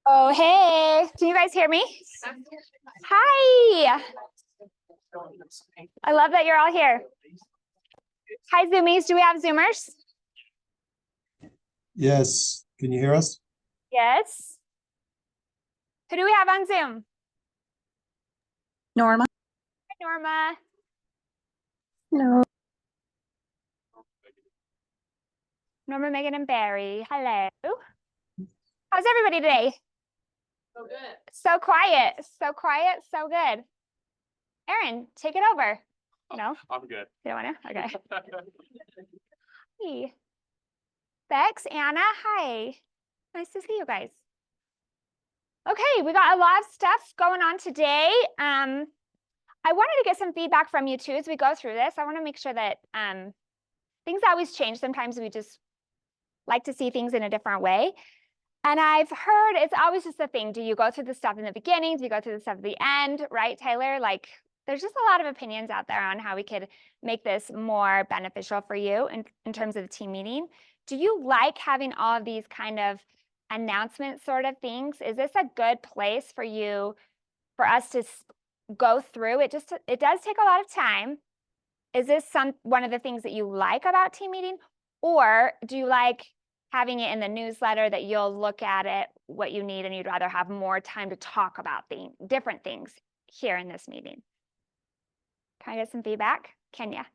Oh, hey, can you guys hear me? Hi. I love that you're all here. Hi, Zoomies. Do we have Zoomers? Yes. Can you hear us? Yes. Who do we have on Zoom? Norma. Hi, Norma. No. Norma, Megan, and Barry. Hello. How's everybody today? So good. So quiet. So quiet. So good. Erin, take it over. No? I'm good. You don't want to? Okay. Hey. Bex, Anna, hi. Nice to see you guys. Okay, we got a lot of stuff going on today. I wanted to get some feedback from you too as we go through this. I want to make sure that things always change. Sometimes we just like to see things in a different way. And I've heard it's always just a thing. Do you go through the stuff in the beginning? Do you go through the stuff at the end? Right, Tyler? Like, there's just a lot of opinions out there on how we could make this more beneficial for you in terms of the team meeting. Do you like having all of these kind of announcement sort of things? Is this a good place for you, for us to go through? It does take a lot of time. Is this one of the things that you like about team meeting? Or do you like having it in the newsletter that you'll look at it, what you need, and you'd rather have more time to talk about different things here in this meeting? Can I get some feedback? Kenya?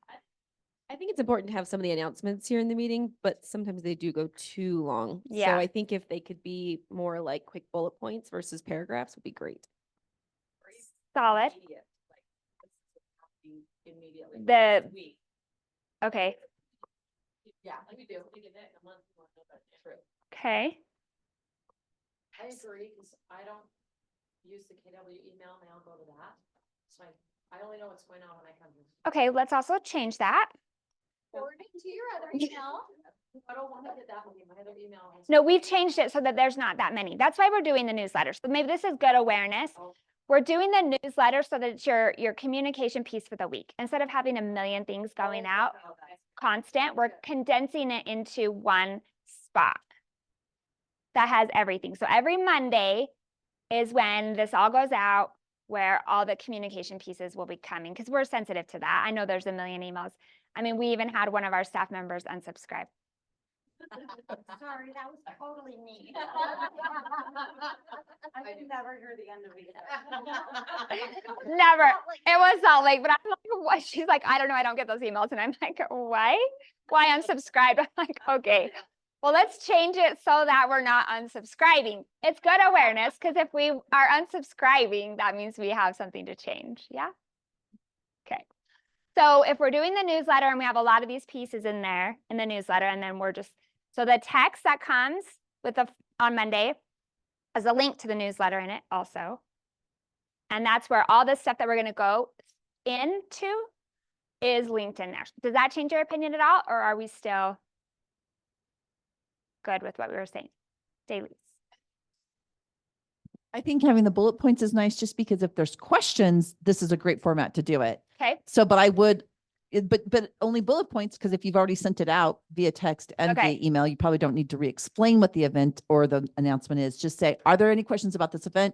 I think it's important to have some of the announcements here in the meeting, but sometimes they do go too long. Yeah. So I think if they could be more like quick bullet points versus paragraphs would be great. Solid. Immediately. Okay. Yeah, like we do. We get it in a month. True. Okay. I agree because I don't use the KW email and I'll go to that. So I only know what's going on when I come here. Okay, let's also change that. Forwarding to your other email. I don't want to get that one. My other email. No, we've changed it so that there's not that many. That's why we're doing the newsletter. So maybe this is good awareness. We're doing the newsletter so that it's your communication piece for the week. Instead of having a million things going out constant, we're condensing it into one spot that has everything. So every Monday is when this all goes out, where all the communication pieces will be coming, because we're sensitive to that. I know there's a million emails. I mean, we even had one of our staff members unsubscribe. Sorry, that was totally me. I never hear the end of it. Never. It was Salt Lake, but I'm like, what? She's like, I don't know. I don't get those emails. And I'm like, why? Why unsubscribed? I'm like, okay. Well, let's change it so that we're not unsubscribing. It's good awareness, because if we are unsubscribing, that means we have something to change. Yeah. Okay. So if we're doing the newsletter and we have a lot of these pieces in there in the newsletter, and then we're just, so the text that comes with on Monday has a link to the newsletter in it also. And that's where all the stuff that we're going to go into is linked in there. Does that change your opinion at all? Or are we still good with what we were saying? Dailies. I think having the bullet points is nice just because if there's questions, this is a great format to do it. Okay. So, but I would, but only bullet points, because if you've already sent it out via text and via email, you probably don't need to re-explain what the event or the announcement is. Just say, are there any questions about this event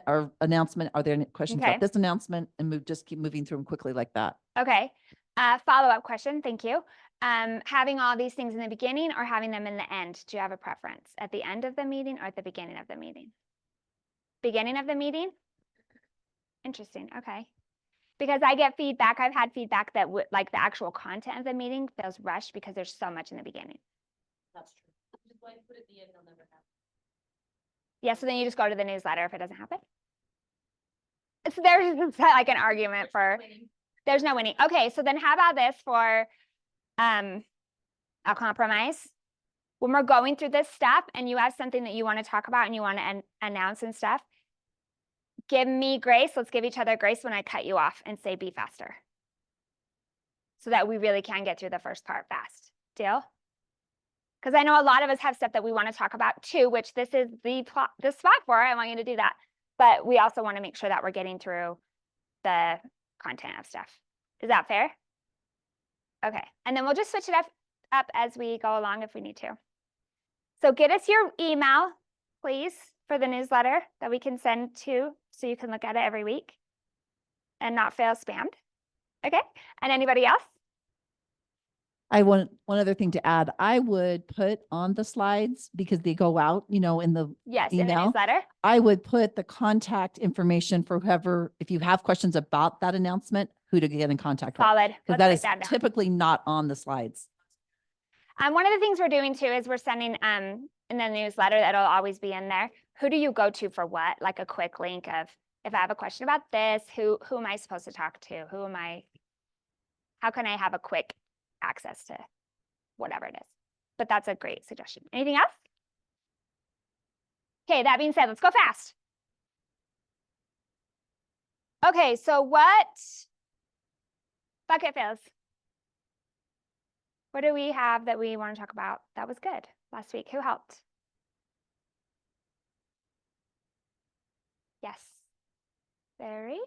or announcement? Are there any questions about this announcement? And just keep moving through them quickly like that. Okay. Follow-up question. Thank you. Having all these things in the beginning or having them in the end? Do you have a preference? At the end of the meeting or at the beginning of the meeting? Beginning of the meeting? Interesting. Okay. Because I get feedback. I've had feedback that like the actual content of the meeting feels rushed because there's so much in the beginning. That's true. Just like put it at the end, it'll never happen. Yeah, so then you just go to the newsletter if it doesn't happen. So there's like an argument for there's no winning. Okay, so then how about this for a compromise? When we're going through this stuff and you have something that you want to talk about and you want to announce and stuff, give me grace. Let's give each other grace when I cut you off and say, be faster. So that we really can get through the first part fast. Deal? Because I know a lot of us have stuff that we want to talk about too, which this is the spot for. I want you to do that. But we also want to make sure that we're getting through the content of stuff. Is that fair? Okay. And then we'll just switch it up as we go along if we need to. So get us your email, please. for the newsletter that we can send to, so you can look at it every week and not feel spammed? Okay, and anybody else? I want one other thing to add. I would put on the slides because they go out, in the Yes, in the email. newsletter. I would put the contact information for whoever, if you have questions about that announcement, who to get in contact with. Solid. Because Let's that write is that down. typically not on the slides. One of the things we're doing too is we're sending in the newsletter, that'll always be in there. Who do you go to for what? Like a quick link of, if I have a question about this, who am I supposed to talk to? How can I have a quick access to whatever it is? But that's a great suggestion. Anything else? Okay, that being said, let's go fast. Okay, so what bucket fills? What do we have that we want to talk about? That was good last week. Who helped? Yes. Barry?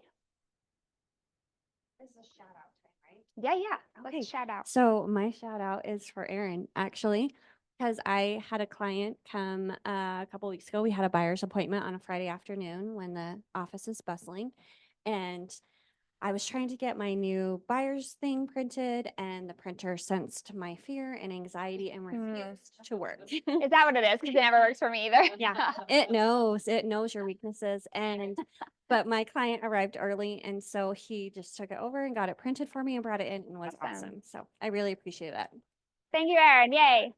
This is a shout out time, right? Yeah. Okay. Let's shout out. So my shout out is for Erin, actually, because I had a client come a couple weeks ago. We had a buyer's appointment on a Friday afternoon when the office is bustling. And I was trying to get my new buyer's thing printed, and the printer sensed my fear and anxiety and refused to work. Is that what it is? Because it never works for me either. Yeah, it knows your weaknesses. But my client arrived early, and so he just took it over and got it printed for me and brought it in, and was Awesome. awesome. So I really appreciate that. Thank you, Erin. Yay.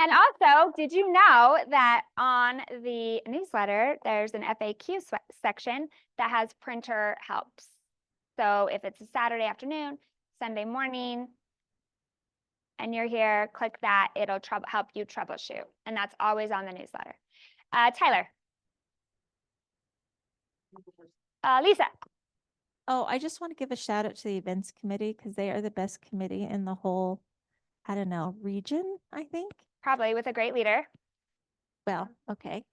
And also, did you know that on the newsletter, there's an FAQ section that has printer helps? So if it's a Saturday afternoon, Sunday morning, and you're here, click that. It'll help you troubleshoot. And that's always on the newsletter. Tyler. Lisa. Oh, I just want to give a shout out to the events committee because they are the best committee in the whole, I don't know, region, I think. Probably with a great leader. Well, okay.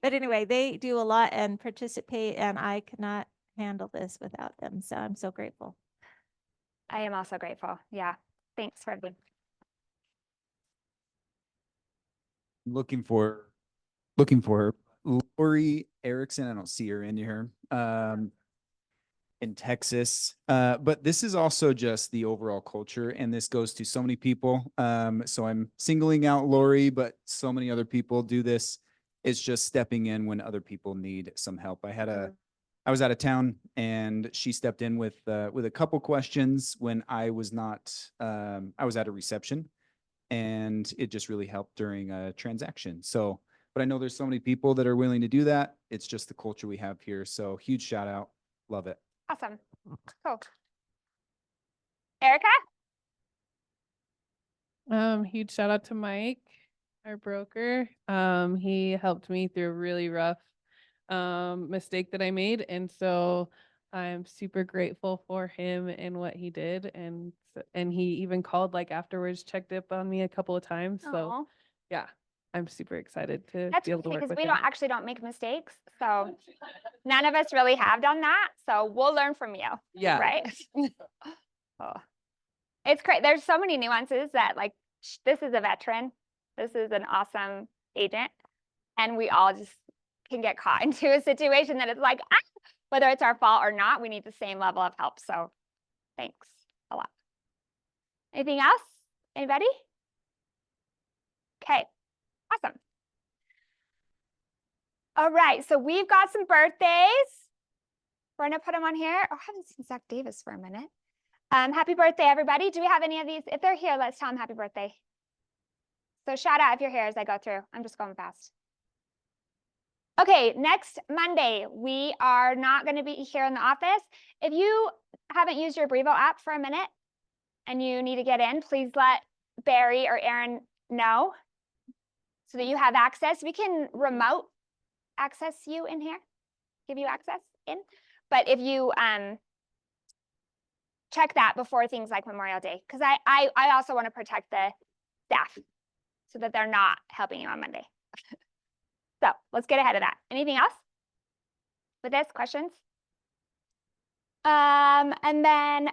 But anyway, they do a lot and participate, and I could not handle this without them. So I'm so grateful. I am also grateful. Yeah. Thanks for everything. Looking for her. Lori Erickson. I don't see her in here. In Texas. But this is also just the overall culture, and this goes to so many people. So I'm singling out Lori, but so many other people do this. It's just stepping in when other people need some help. I was out of town, and she stepped in with a couple questions when I was not. I was at a reception, and it just really helped during a transaction. So, but I know there's so many people that are willing to do that. It's just the culture we have here. So huge shout out. Love it. Awesome. Cool. Erica? Huge shout out to Mike, our broker. He helped me through a really rough mistake that I made. And so I'm super grateful for him and what he did. And he even called like afterwards, checked up on me a couple of times. So Aw. yeah, I'm super excited to That's be able to great, work because with we him. don't make mistakes. So none of us really have done that. So we'll learn from you. Yeah. Right? Oh. It's great. There's so many nuances that like, this is a veteran. This is an awesome agent. And we all just can get caught into a situation that it's like, whether it's our fault or not, we need the same level of help. So thanks a lot. Anything else? Anybody? Okay. Awesome. All right, so we've got some birthdays. We're gonna put them on here. Oh, I haven't seen Zach Davis for a minute. Happy birthday, everybody. Do we have any of these? If they're here, let's tell them happy birthday. So shout out if you're here as I go through. I'm just going fast. Okay, next Monday, we are not gonna be here in the office. If you haven't used your Brevo app for a minute and you need to get in, please let Barry or Erin know so that you have access. We can remote access you in here, give you access in. But if you check that before things like Memorial Day, because I also want to protect the staff so that they're not helping you on Monday. So let's get ahead of that. Anything else with this? Questions? And then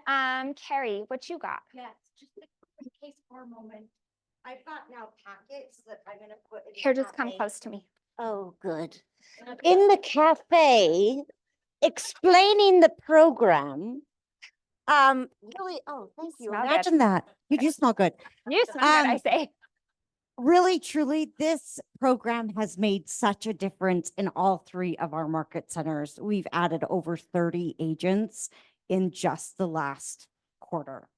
Carrie, what you got? Yes, just a quick case for a moment. I've got now packets that I'm gonna put in. the Here, just come cafe. close to me. Oh, good. In the cafe, explaining the program. Really, oh, thank you. Smell good. Imagine that. You do smell good. You smell good, I Um, say. Really, truly, this program has made such a difference in all three of our market centers. We've added over 30 agents in just the last quarter.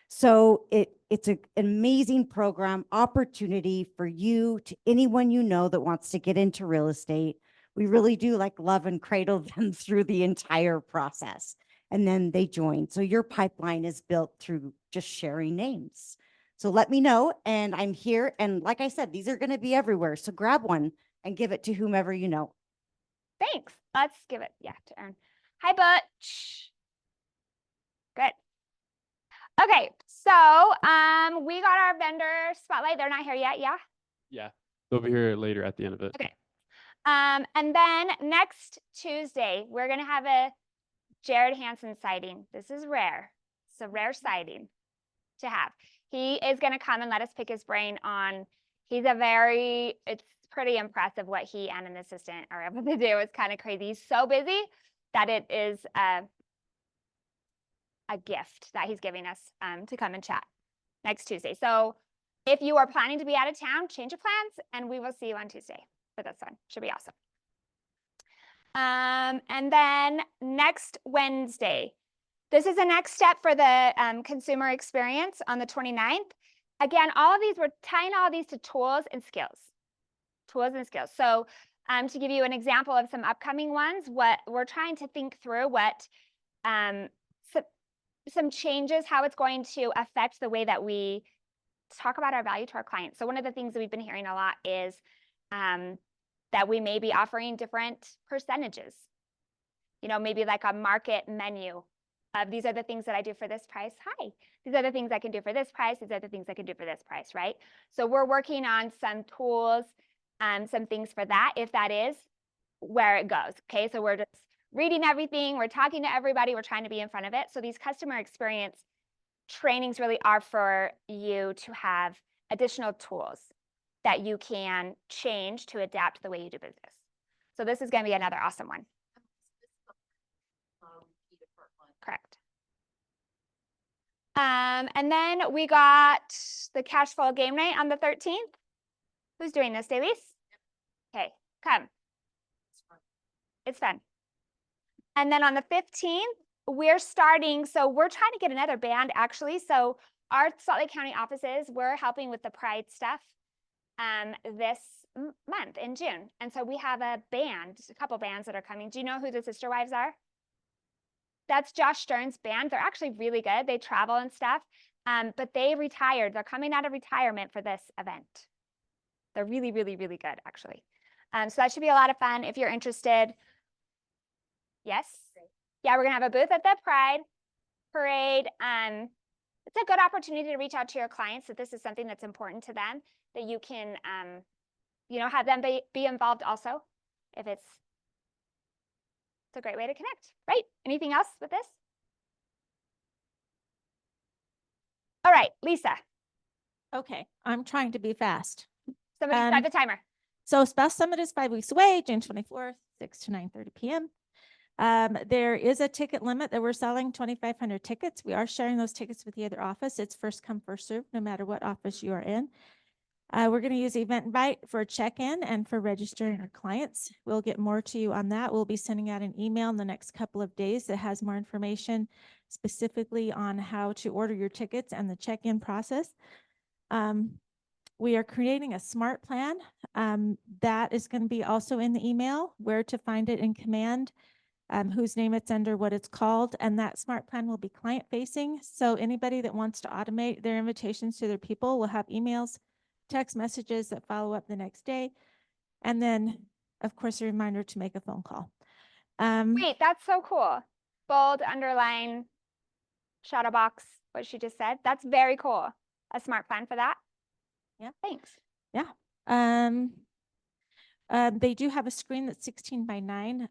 So it's an amazing program, opportunity for you to anyone you know that wants to get into real estate. We really do like love and cradle them through the entire process. And then they join. So your pipeline is built through just sharing names. So let me know, and I'm here. And like I said, these are going to be everywhere. So grab one and give it to whomever you know. Thanks. Let's give it, yeah, to Erin. Hi, Butch. Good. Okay, so we got our vendor spotlight. They're not here yet, yeah? Yeah, they'll be here later at the end of it. Okay. And then next Tuesday, we're gonna have a Jared Hansen sighting. This is rare. It's a rare sighting to have. He is gonna come and let us pick his brain on, it's pretty impressive what he and an assistant are able to do. It's kind of crazy. He's so busy that it is a gift that he's giving us to come and chat next Tuesday. So if you are planning to be out of town, change your plans and we will see you on Tuesday for this one. Should be awesome. And then next Wednesday, this is the next step for the consumer experience on the 29th. Again, all of these, we're tying all of these to tools and skills. Tools and skills. So to give you an example of some upcoming ones, what we're trying to think through what some changes, how it's going to affect the way that we talk about our value to our clients. So one of the things that we've been hearing a lot is that we may be offering different percentages. You know, maybe like a market menu of these are the things that I do for this price. Hi, these are the things I can do for this price. These are the things I can do for this price, right? So we're working on some tools, some things for that, if that is where it goes. Okay, so we're just reading everything. We're talking to everybody. We're trying to be in front of it. So these customer experience trainings really are for you to have additional tools that you can change to adapt the way you do business. So this is going to be another awesome one. Correct. And then we got the cash flow game night on the 13th. Who's doing this, Davies? Okay, come. It's fun. And then on the 15th, we're starting, so we're trying to get another band actually. So our Salt Lake County offices, we're helping with the Pride stuff this month in June. And so we have a band, a couple bands that are coming. Do you know who the Sister Wives are? That's Josh Stern's band. They're actually really good. They travel and stuff, but they retired. They're coming out of retirement for this event. They're really, really, really good, actually. So that should be a lot of fun if you're interested. Yes? Yeah, we're going to have a booth at the Pride Parade. It's a good opportunity to reach out to your clients if this is something that's important to them, that you can, you know, have them be involved also if it's a great way to connect, right? Anything else with this? All right, Lisa. Okay, I'm trying to be fast. Somebody start the timer. So Spouse Summit is 5 weeks away, June 24th, 6 to 9:30 p.m. There is a ticket limit that we're selling 2,500 tickets. We are sharing those tickets with the other office. It's first come, first served, no matter what office you are in. We're going to use Eventbrite for check-in and for registering our clients. We'll get more to you on that. We'll be sending out an email in the next couple of days that has more information specifically on how to order your tickets and the check-in process. We are creating a smart plan that is going to be also in the email, where to find it in command, whose name it's under, what it's called, and that smart plan will be client facing. So anybody that wants to automate their invitations to their people will have emails, text messages that follow up the next day. And then, of course, a reminder to make a phone call. Wait, that's so cool. Bold, underline, shadow box, what she just said. That's very cool. A smart plan for that. Yeah. Thanks. Yeah. They do have a screen that's 16 by 9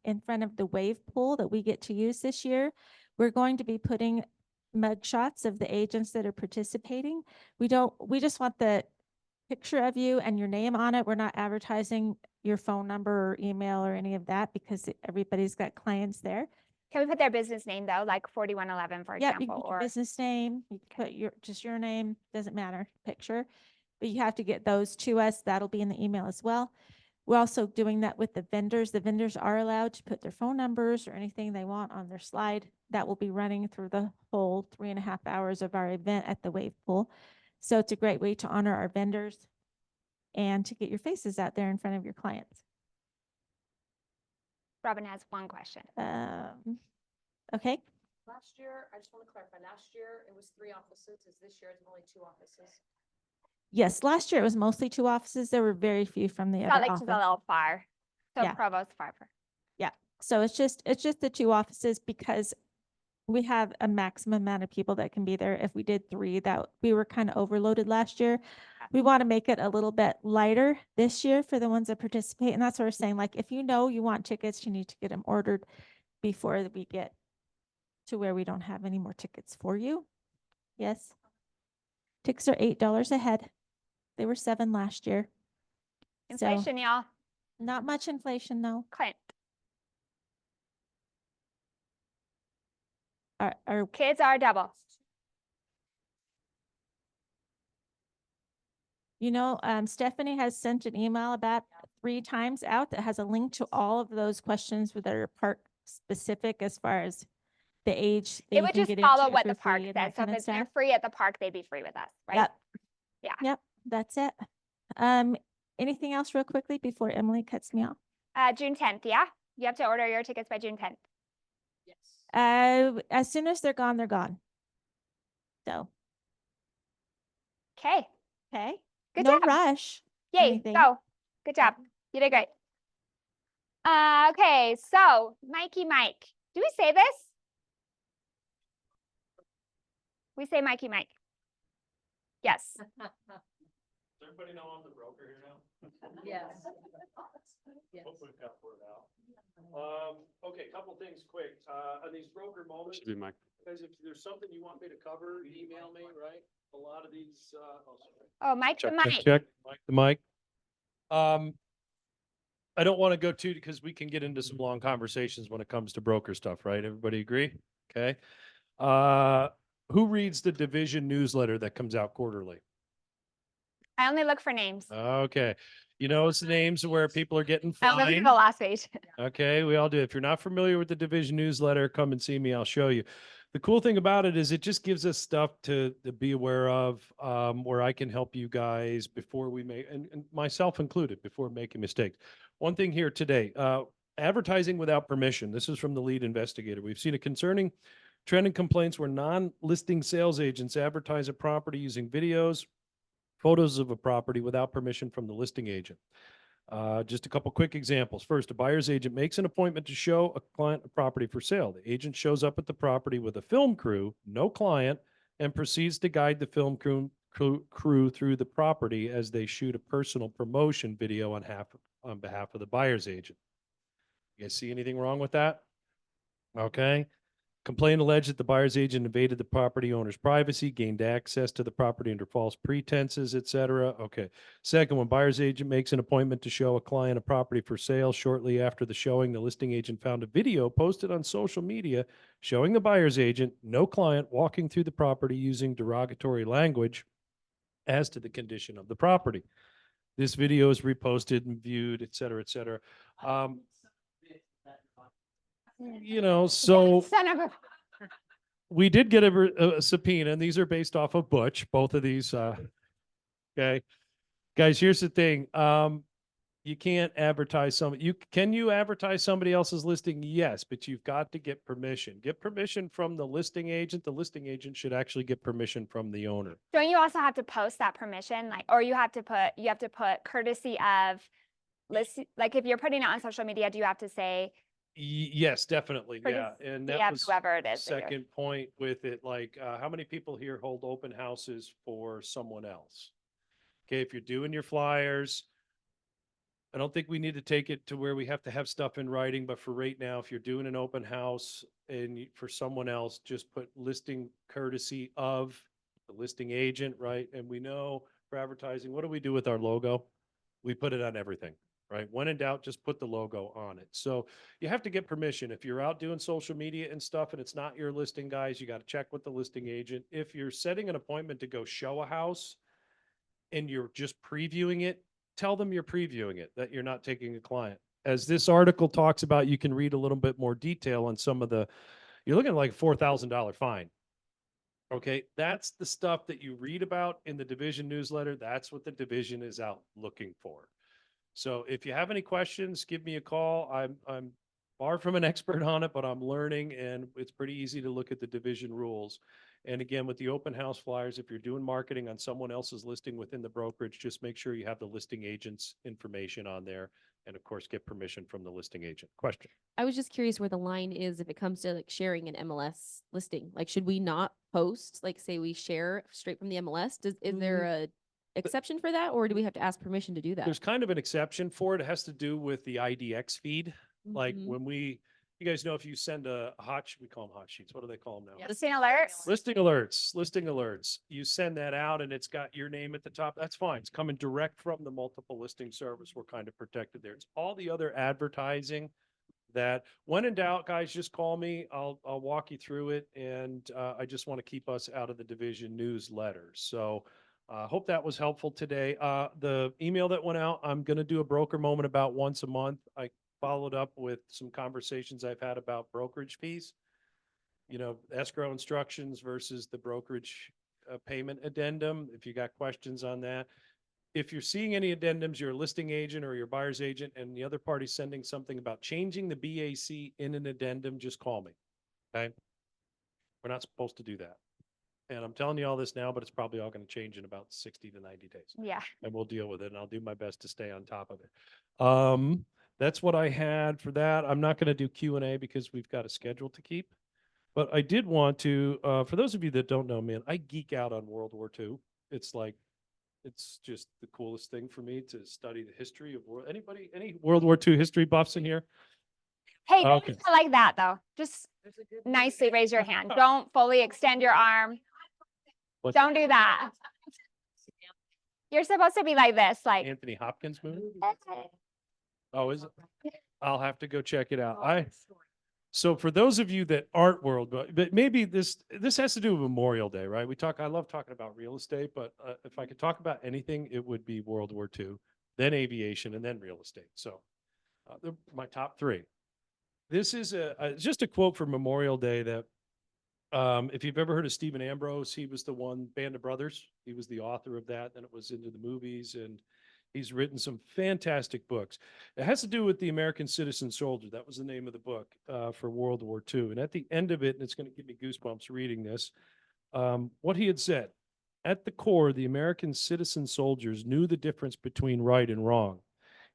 in front of the wave pool that we get to use this year. We're going to be putting mug shots of the agents that are participating. We just want the picture of you and your name on it. We're not advertising your phone number or email or any of that because everybody's got clients there. Can we put their business name though, like 4111, for Yeah, you can example, put your or business name, you can put just your name, doesn't matter, picture. But you have to get those to us. That'll be in the email as well. We're also doing that with the vendors. The vendors are allowed to put their phone numbers or anything they want on their slide. That will be running through the whole 3.5 hours of our event at the wave pool. So it's a great way to honor our vendors and to get your faces out there in front of your clients. Robin has one question. Okay. Last year, I just want to clarify, last year it was 3 offices. Is this year it's only 2 offices? Yes, last year it was mostly 2 offices. There were very few from the Felt other like office. just a little far. So Yeah. Provost far. Yeah. So it's just the 2 offices because we have a maximum amount of people that can be there. If we did 3, that we were kind of overloaded last year. We want to make it a little bit lighter this year for the ones that participate. And that's what we're saying. Like, if you know you want tickets, you need to get them ordered before we get to where we don't have any more tickets for you. Yes. Tickets are $8 a head. They were $7 last year. So, Inflation, y'all. not much inflation, though. Clint. Our Kids are double. Stephanie has sent an email about 3 times out that has a link to all of those questions that are park specific as far as the age that It you would can just get follow into what if the you're park free and says. that So kind if of it's they're stuff. free at the park, they'd be free with us, right? Yep. Yeah. Yep. That's it. Anything else real quickly before Emily cuts me off? June 10th, yeah? You have to order your tickets by June 10th. Yes. As soon as they're gone, they're gone. So, Okay. okay. Good No job. rush. or Yay, anything. go. Good job. You did great. Okay, so Mikey Mike. Do we say this? We say Mikey Mike. Yes. Does everybody know I'm the broker here now? Yes. Yes. Hopefully we've got word out. Okay, couple things quick. On these broker moments, Should be Mike. guys, if there's something you want me to cover, email me, right? A lot of these, Oh, Mike the Mike. Check, Mike the mic. I don't want to go too, because we can get into some long conversations when it comes to broker stuff, right? Everybody agree? Okay. Who reads the division newsletter that comes out quarterly? I only look for names. Okay. You know, it's the names where people are getting I only look at fined. the last page. Okay, we all do. If you're not familiar with the division newsletter, come and see me. I'll show you. The cool thing about it is it just gives us stuff to be aware of, where I can help you guys before we make, and myself included, before making mistakes. One thing here today, advertising without permission. This is from the lead investigator. We've seen a concerning trend in complaints where non-listing sales agents advertise a property using videos, photos of a property without permission from the listing agent. Just a couple quick examples. First, a buyer's agent makes an appointment to show a client a property for sale. The agent shows up at the property with a film crew, no client, and proceeds to guide the film crew through the property as they shoot a personal promotion video on behalf of the buyer's agent. You guys see anything wrong with that? Okay. Complaint alleged that the buyer's agent invaded the property owner's privacy, gained access to the property under false pretenses, et cetera. Okay. Second, when buyer's agent makes an appointment to show a client a property for sale, shortly after the showing, the listing agent found a video posted on social media showing the buyer's agent, no client, walking through the property using derogatory language as to the condition of the property. This video is reposted and viewed, et cetera, et cetera. So Son of a. we did get a subpoena, and these are based off of Butch, both of these. Okay, guys, here's the thing. You can't advertise can you advertise somebody else's listing? Yes, but you've got to get permission. Get permission from the listing agent. The listing agent should actually get permission from the owner. Don't you also have to post that permission? Or you have to put courtesy of list, like if you're putting it on social media, do you have to say Yes, definitely. Yeah. And that was whoever it is that you're- second point with it. Like, how many people here hold open houses for someone else? Okay. If you're doing your flyers, I don't think we need to take it to where we have to have stuff in writing, but for right now, if you're doing an open house and for someone else, just put listing courtesy of the listing agent, right? And we know for advertising, what do we do with our logo? We put it on everything, right? When in doubt, just put the logo on it. So you have to get permission. If you're out doing social media and stuff and it's not your listing guys, you got to check with the listing agent. If you're setting an appointment to go show a house and you're just previewing it, tell them you're previewing it, that you're not taking a client. As this article talks about, you can read a little bit more detail on some of the, you're looking at like a $4,000 fine. Okay, that's the stuff that you read about in the division newsletter. That's what the division is out looking for. So if you have any questions, give me a call. I'm far from an expert on it, but I'm learning, and it's pretty easy to look at the division rules. And again, with the open house flyers, if you're doing marketing on someone else's listing within the brokerage, just make sure you have the listing agent's information on there. And of course, get permission from the listing agent. Question. I was just curious where the line is if it comes to like sharing an MLS listing. Like, should we not post, like say we share straight from the MLS? Is there a exception for that, or do we have to ask permission to do that? There's kind of an exception for it. It has to do with the IDX feed. Like Mhm. when you guys know if you send a we call them hot sheets. What do they call them now? Listing alerts. Listing alerts. You send that out and it's got your name at the top. That's fine. It's coming direct from the multiple listing service. We're kind of protected there. It's all the other advertising that when in doubt, guys, just call me. I'll walk you through it. And I just want to keep us out of the division newsletter. So hope that was helpful today. The email that went out, I'm going to do a broker moment about once a month. I followed up with some conversations I've had about brokerage fees. You know, escrow instructions versus the brokerage payment addendum. If you got questions on that. If you're seeing any addendums, you're a listing agent or your buyer's agent and the other party's sending something about changing the BAC in an addendum, just call me. Okay. We're not supposed to do that. And I'm telling you all this now, but it's probably all going to change in about 60 to 90 days. Yeah. And we'll deal with it, and I'll do my best to stay on top of it. That's what I had for that. I'm not going to do Q&A because we've got a schedule to keep. But I did want to, for those of you that don't know, man, I geek out on World War II. It's like, it's just the coolest thing for me to study the history of world. Any World War II history buffs in here? Hey, Okay. I like that though. Just nicely raise your hand. Don't fully extend your arm. What? Don't do that. You're supposed to be like this, like. Anthony Hopkins movie? Oh, is it? I'll have to go check it out. So for those of you that aren't but maybe this has to do with Memorial Day, right? I love talking about real estate, but if I could talk about anything, it would be World War II, then aviation, and then real estate. So they're my top three. This is just a quote from Memorial Day that if you've ever heard of Stephen Ambrose, he was the one, Band of Brothers. He was the author of that. Then it was into the movies, and he's written some fantastic books. It has to do with the American citizen soldier. That was the name of the book for World War II. And at the end of it, and it's going to give me goosebumps reading this, what he had said, at the core, the American citizen soldiers knew the difference between right and wrong,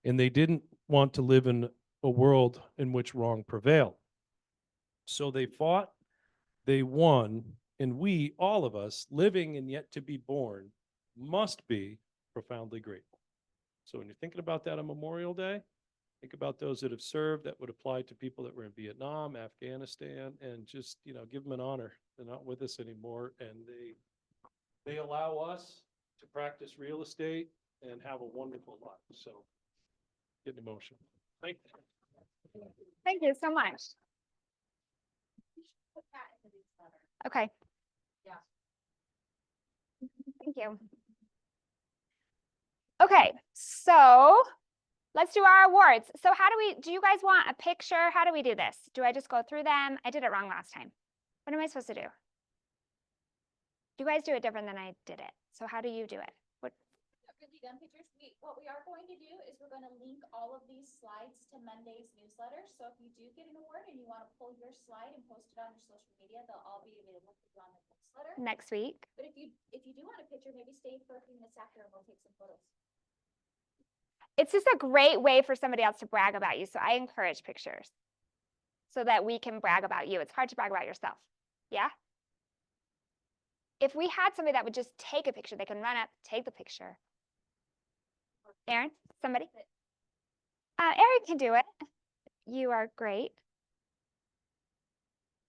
and they didn't want to live in a world in which wrong prevailed. So they fought, they won, and we, all of us, living and yet to be born, must be profoundly grateful. So when you're thinking about that on Memorial Day, think about those that have served. That would apply to people that were in Vietnam, Afghanistan, and just, give them an honor. They're not with us anymore, and they allow us to practice real estate and have a wonderful life. So getting emotional. Thank you. Thank you so much. Okay. Yeah. Thank you. Okay, so let's do our awards. So do you guys want a picture? How do we do this? Do I just go through them? I did it wrong last time. What am I supposed to do? You guys do it different than I did it. So how do you do it? What? Really done pictures. What we are going to do is we're going to link all of these slides to Monday's newsletter. So if you do get an award and you want to pull your slide and post it on your social media, they'll all be available for you on the newsletter next week. But if you do want a picture, maybe stay for a few minutes after and we'll take some photos. It's just a great way for somebody else to brag about you. So I encourage pictures so that we can brag about you. It's hard to brag about yourself. Yeah. If we had somebody that would just take a picture, they can run up, take the picture. Aaron, somebody? Eric can do it. You are great.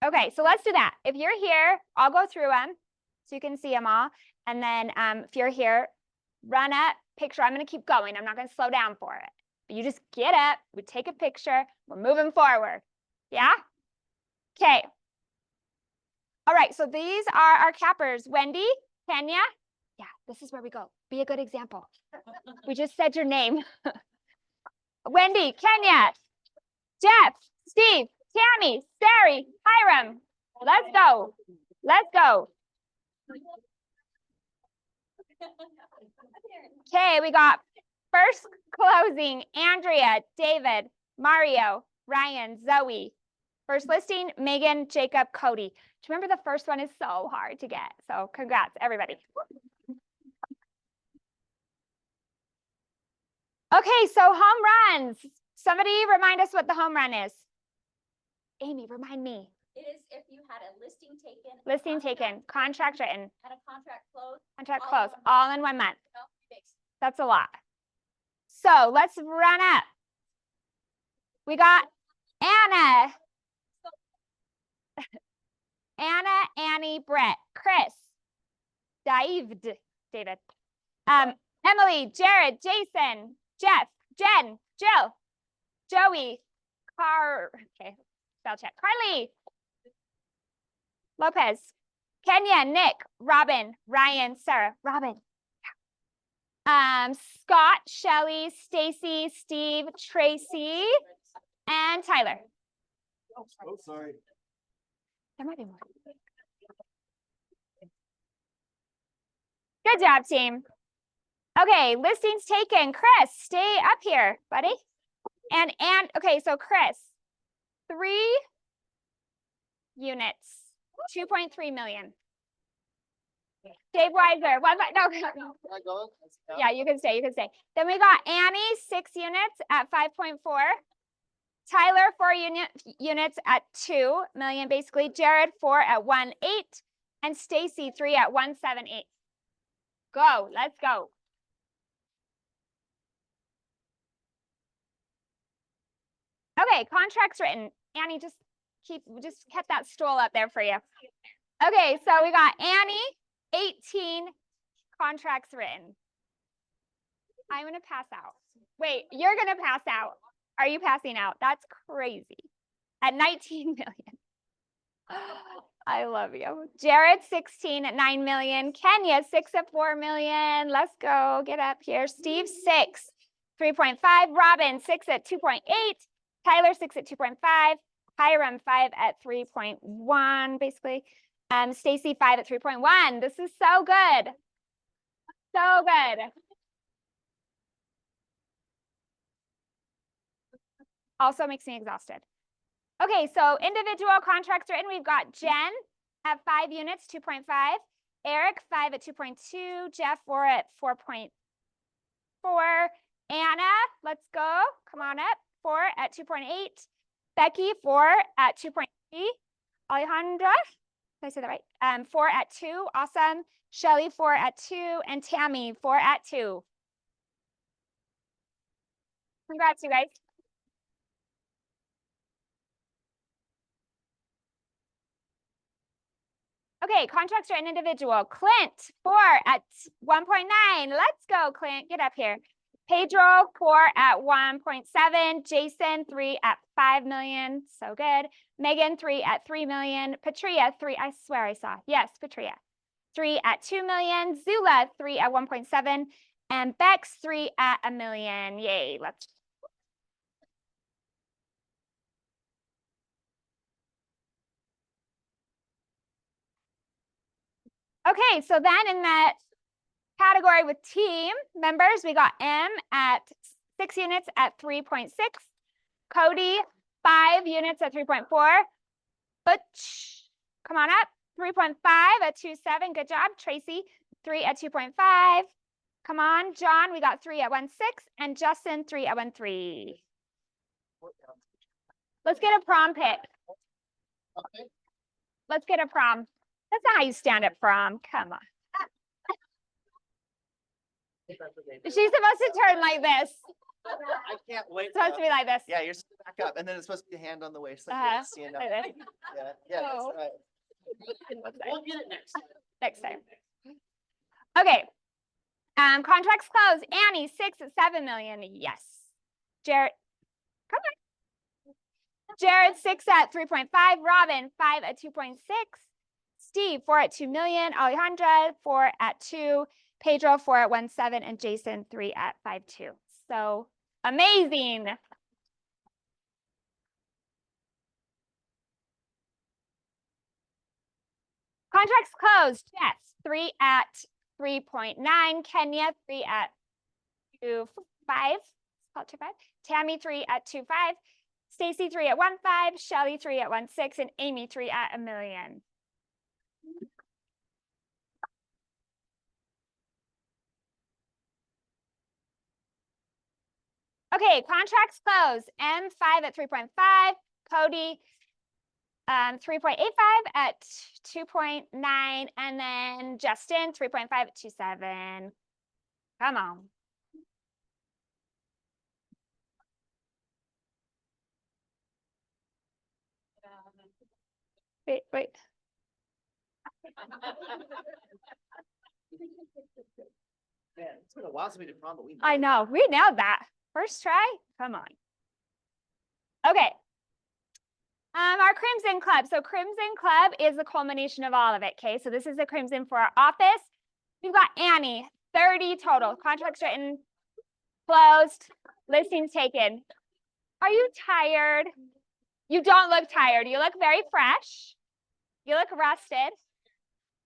Okay, so let's do that. If you're here, I'll go through them so you can see them all. And then if you're here, run up, picture. I'm going to keep going. I'm not going to slow down for it. But you just get up, we take a picture, we're moving forward. Yeah? Okay. All right, so these are our cappers. Wendy, Kenya. Yeah, this is where we go. Be a good example. We just said your name. Wendy, Kenya, Jeff, Steve, Tammy, Sari, Hiram. Let's go. Let's go. Okay, we got first closing, Andrea, David, Mario, Ryan, Zoe. First listing, Megan, Jacob, Cody. Do you remember the first one is so hard to get? So congrats, everybody. Okay, so home runs. Somebody remind us what the home run is. Amy, remind me. It is if you had a listing taken. Listing taken, contract written, And a contract closed. contract all in closed, 1 month. all in 1 month. No, fixed. That's a lot. So let's run up. We got Anna. Anna, Annie, Brett, Chris, David, Emily, Jared, Jason, Jeff, Jen, Jill, Joey, okay, spell check, Carly, Lopez, Kenya, Nick, Robin, Ryan, Sarah, Robin, Scott, Shelly, Stacy, Steve, Tracy, and Tyler. Oh, sorry. There might be more. Good job, team. Okay, listings taken. Chris, stay up here, buddy. And okay, so Chris, 3 units, 2.3 million. Dave Weiser, no. Yeah, you can stay, you can stay. Then we got Annie, 6 units at 5.4. Tyler, 4 units at 2 million, basically. Jared, 4 at 1.8. And Stacy, 3 at 1.78. Go, let's go. Okay, contracts written. Annie, just kept that stool up there for you. Okay, so we got Annie, 18 contracts written. I'm gonna pass out. Wait, you're gonna pass out. Are you passing out? That's crazy. At 19 million. I love you. Jared, 16 at 9 million. Kenya, 6 at 4 million. Let's go. Get up here. Steve, 6, 3.5. Robin, 6 at 2.8. Tyler, 6 at 2.5. Hiram, 5 at 3.1, basically. Stacy, 5 at 3.1. This is so good. So good. Also makes me exhausted. Okay, so individual contracts written, we've got Jen at 5 units, 2.5. Eric, 5 at 2.2. Jeff, 4 at 4.4. Anna, let's go. Come on up. 4 at 2.8. Becky, 4 at 2.3. Alejandra, did I say that right? 4 at 2. Awesome. Shelly, 4 at 2. And Tammy, 4 at 2. Congrats, you guys. Okay, contracts written individual. Clint, 4 at 1.9. Let's go, Clint. Get up here. Pedro, 4 at 1.7. Jason, 3 at 5 million. So good. Megan, 3 at 3 million. Patria, 3. I swear I saw. Yes, Patria. 3 at 2 million. Zula, 3 at 1.7. And Bex, 3 at 1 million. Yay. Let's. Okay, so then in that category with team members, we got M at 6 units at 3.6. Cody, 5 units at 3.4. Butch, come on up. 3.5 at 2.7. Good job. Tracy, 3 at 2.5. Come on. John, we got 3 at 1.6. And Justin, 3 at 1.3. Let's get a prom pic. Let's get a prom. That's not how you stand at prom. Come on. She's supposed to turn like this. I can't wait. It's supposed to be like this. Yeah, you're supposed to back up, and then it's supposed to be a hand on the waist. Like Uh-huh. this, you know? Like this. Yeah, that's Oh. right. We'll get it next time. Okay. Contracts closed. Annie, 6 at 7 million. Yes. Jared, come on. Jared, 6 at 3.5. Robin, 5 at 2.6. Steve, 4 at 2 million. Alejandra, 4 at 2. Pedro, 4 at 1.7. And Jason, 3 at 5.2. So amazing. Contracts closed. Yes. 3 at 3.9. Kenya, 3 at 2.5. Call it 2.5. Tammy, 3 at 2.5. Stacy, 3 at 1.5. Shelly, 3 at 1.6. And Amy, 3 at 1 million. Okay, contracts closed. M5 at 3.5. Cody, 3.85 at 2.9. And then Justin, 3.5 at 2.7. Come on. Wait. Man, it's been a while since we did prom, but we. I know, we nailed that. First try, come on. Okay. Our Crimson Club. So Crimson Club is the culmination of all of it, okay? So this is the Crimson for our office. We've got Annie, 30 total. Contracts written, closed, listings taken. Are you tired? You don't look tired. You look very fresh. You look rested,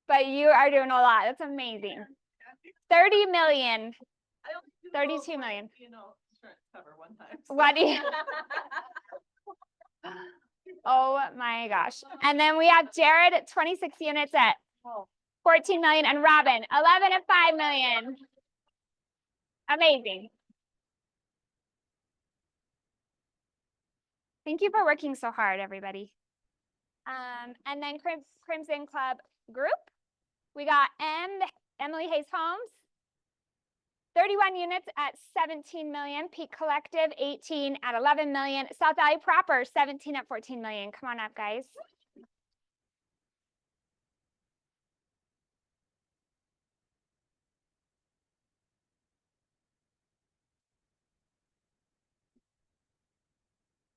but you are doing a lot. That's amazing. 30 million. 32 million. What do you? Oh my gosh. And then we have Jared at 26 units at 14 million and Robin 11 at 5 million. Amazing. Thank you for working so hard, everybody. And then Crimson Club group. We got Emily Hayes Homes, 31 units at 17 million. Peak Collective, 18 at 11 million. South Valley Proper, 17 at 14 million. Come on up, guys.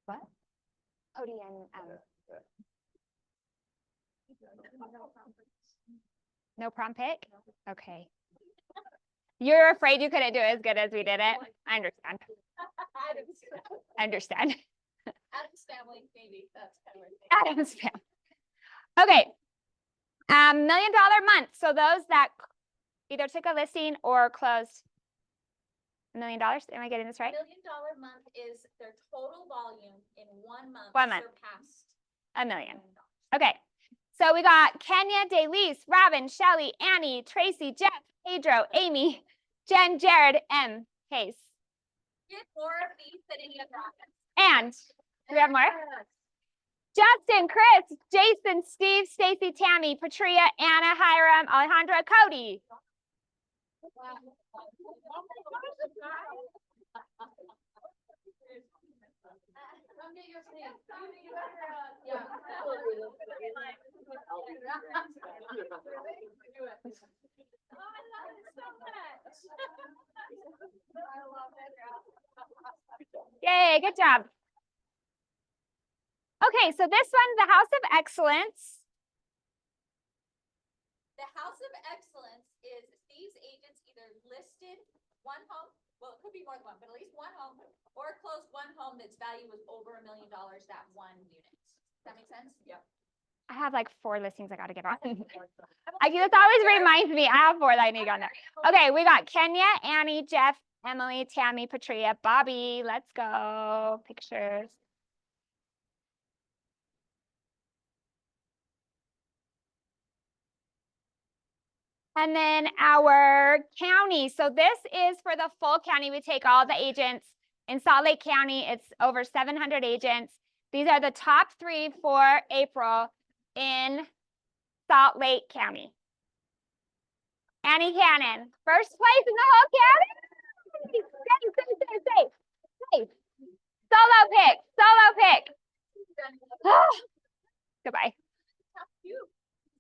What? Cody and no prom pick? Okay. You're afraid you couldn't do it as good as we did it? I understand. I understand. Adam's family, maybe. That's kind of Adam's family. Okay. $1 million month. So those that either took a listing or closed $1 million. Am I getting this right? $1 million month is their total volume in 1 month. 1 month. Surpassed $1 million. Okay. So we got Kenya, Delise, Robin, Shelly, Annie, Tracy, Jeff, Pedro, Amy, Jen, Jared, M, Hayes. Get more of these than any other office. And do we have more? Justin, Chris, Jason, Steve, Stacy, Tammy, Patria, Anna, Hiram, Alejandra, Cody. Come get your seat. Yeah. Yay, good job. Okay, so this one, the House of Excellence. The House of Excellence is these agents either listed one home, well, it could be more than one, but at least one home, or closed one home that's value was over $1 million, that one unit. Does that make sense? Yep. I have like 4 listings I got to get on. This always reminds me, I have 4 that I need to get on there. Okay, we got Kenya, Annie, Jeff, Emily, Tammy, Patria, Bobby. Let's go. Pictures. And then our county. So this is for the full county. We take all the agents. In Salt Lake County, it's over 700 agents. These are the top 3 for April in Salt Lake County. Annie Cannon, first place in the whole county. Stay. Okay. Solo pick, solo pick. Goodbye.